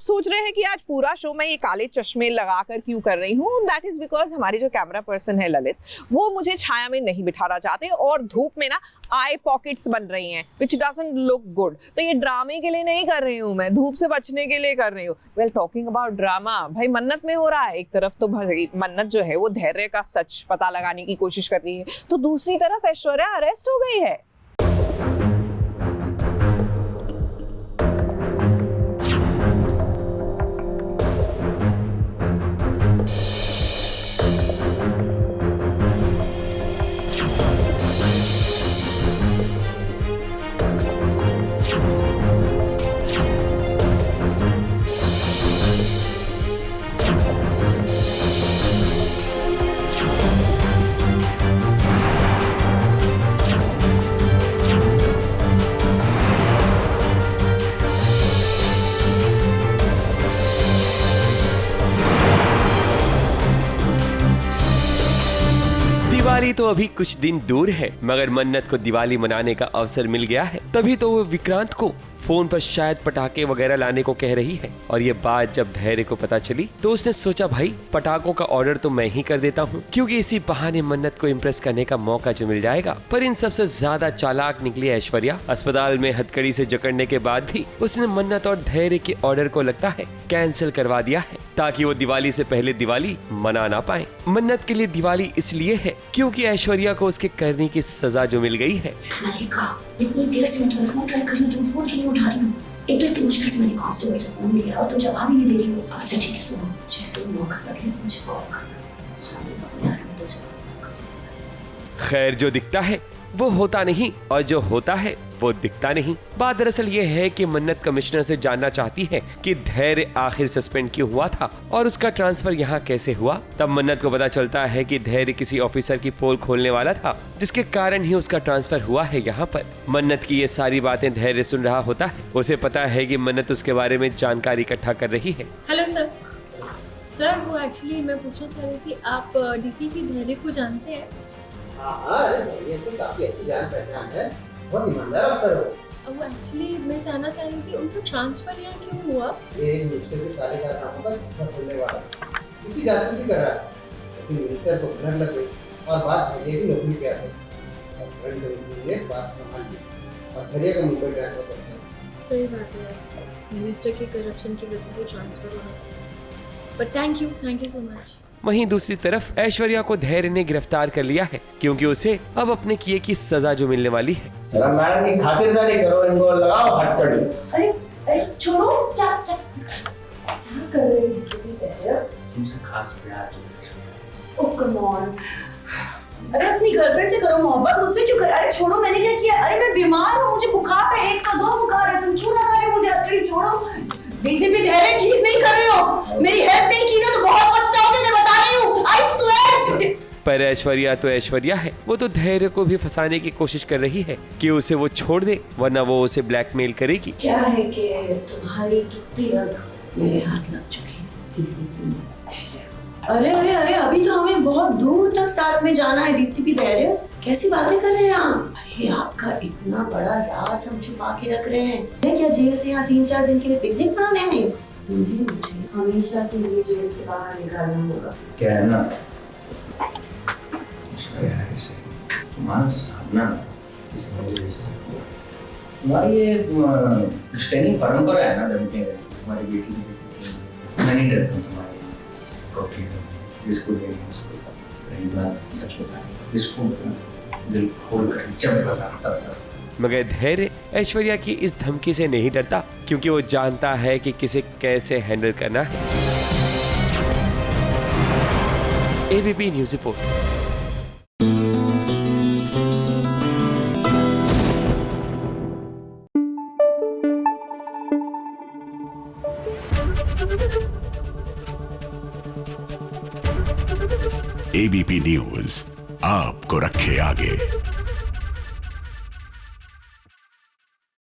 सोच रहे हैं कि आज पूरा शो मैं ये काले चश्मे लगाकर क्यों कर रही हूँ, दैट इज बिकॉज हमारे जो कैमरा पर्सन है ललित, वो मुझे छाया में नहीं बिठाना चाहते और धूप में ना आई पॉकेट्स बन रही हैं विच डजंट लुक गुड। तो ये ड्रामे के लिए नहीं कर रही हूँ, मैं धूप से बचने के लिए कर रही हूँ। वेल टॉकिंग अबाउट ड्रामा, भाई मन्नत में हो रहा है। एक तरफ तो भाई मन्नत जो है वो धैर्य का सच पता लगाने की कोशिश कर रही है, तो दूसरी तरफ ऐश्वर्या अरेस्ट हो गई है। दिवाली तो अभी कुछ दिन दूर है, मगर मन्नत को दिवाली मनाने का अवसर मिल गया है। तभी तो वो विक्रांत को फोन पर शायद पटाखे वगैरह लाने को कह रही है। और ये बात जब धैर्य को पता चली तो उसने सोचा भाई पटाखों का ऑर्डर तो मैं ही कर देता हूँ, क्योंकि इसी बहाने मन्नत को इम्प्रेस करने का मौका जो मिल जाएगा। पर इन सबसे ज्यादा चालाक निकली ऐश्वर्या। अस्पताल में हथकड़ी से जकड़ने के बाद भी उसने मन्नत और धैर्य के ऑर्डर को लगता है कैंसिल करवा दिया है, ताकि वो दिवाली से पहले दिवाली मना ना पाए। मन्नत के लिए दिवाली इसलिए है क्योंकि ऐश्वर्या को उसके करने की सजा जो मिल गई है। इतनी देर से मैं तुम्हें फोन ट्राई कर रही हूँ, तुम फोन क्यों नहीं उठा रही हो? एक तो इतनी मुश्किल से मैंने कांस्टेबल से फोन लिया और तुम जवाब ही नहीं दे रही हो। अच्छा ठीक है, सुनो, जैसे भी मौका लगे मुझे कॉल करना। खैर, जो दिखता है वो होता नहीं और जो होता है वो दिखता नहीं। बात दरअसल ये है कि मन्नत कमिश्नर से जानना चाहती है कि धैर्य आखिर सस्पेंड क्यों हुआ था और उसका ट्रांसफर यहाँ कैसे हुआ। तब मन्नत को पता चलता है कि धैर्य किसी ऑफिसर की पोल खोलने वाला था, जिसके कारण ही उसका ट्रांसफर हुआ है यहाँ पर। मन्नत की ये सारी बातें धैर्य सुन रहा होता है। उसे पता है कि मन्नत उसके बारे में जानकारी इकट्ठा कर रही है। Hello sir. सर वो एक्चुअली मैं पूछना चाह रही थी, आप डीसीपी धैर्य को जानते हैं? हाँ, ये तो काफी अच्छी जान पहचान है, बहुत ईमानदार अफसर हो। वो एक्चुअली मैं जानना चाह रही थी उनको ट्रांसफर यहाँ क्यों हुआ? ये एक मिनिस्टर के काले कारनामों का झूठा बोलने वाला किसी जासूसी कर रहा है, लेकिन मिनिस्टर को नजर लग गई और बात धैर्य की नौकरी पे आ गई और फ्रंट कमिश्नर ने बात संभाल ली और धैर्य का मुंबई ट्रांसफर कर दिया। सही बात है, मिनिस्टर की करप्शन की वजह से ट्रांसफर हुआ। But thank you so much. वहीं दूसरी तरफ ऐश्वर्या को धैर्य ने गिरफ्तार कर लिया है, क्योंकि उसे अब अपने किए की सजा जो मिलने वाली है। मैडम की खातिरदारी करो, इनको लगाओ हथकड़ी। अरे छोड़ो, क्या कर रहे हो? तुमसे खास प्यार। ओह कम ऑन, अरे अपनी गर्लफ्रेंड से करो मोहब्बत, मुझसे क्यों कर? अरे छोड़ो, मैंने क्या किया? अरे मैं बीमार हूँ, मुझे बुखार है, 102 बुखार है, तुम क्यों लगा रहे हो मुझे? अच्छे छोड़ो, डीसीपी धैर्य ठीक नहीं कर रहे हो, मेरी हेल्प नहीं की ना तो बहुत पछताओगे, मैं बता रही हूँ, आई स्वेयर। पर ऐश्वर्या तो ऐश्वर्या है, वो तो धैर्य को भी फंसाने की कोशिश कर रही है कि उसे वो छोड़ दे, वरना वो उसे ब्लैकमेल करेगी। क्या है कि तुम्हारी कितनी रग मेरे हाथ लग चुकी है डीसीपी धैर्य। अरे अरे अरे, अभी तो हमें बहुत दूर तक साथ में जाना है डीसीपी धैर्य, कैसी बातें कर रहे हैं आप? अरे आपका इतना बड़ा राज हम छुपा के रख रहे हैं क्या जेल से यहाँ 3-4 दिन के लिए पिकनिक मनाने में? तुम्हें मुझे हमेशा के लिए जेल से बाहर निकालना होगा। क्या है ना, तुम्हारा सामना तुम्हारी ये क्रिश्चियनी परंपरा है ना, धमकी है तुम्हारी बेटी की। मैं नहीं डरता तुम्हारी रोटी जिसको रही बात सच बता, इसको दिल खोल कर जब बताता। मगर धैर्य ऐश्वर्या की इस धमकी से नहीं डरता, क्योंकि वो जानता है कि किसे कैसे हैंडल करना है। ABP news report. ABP news आपको रखे आगे।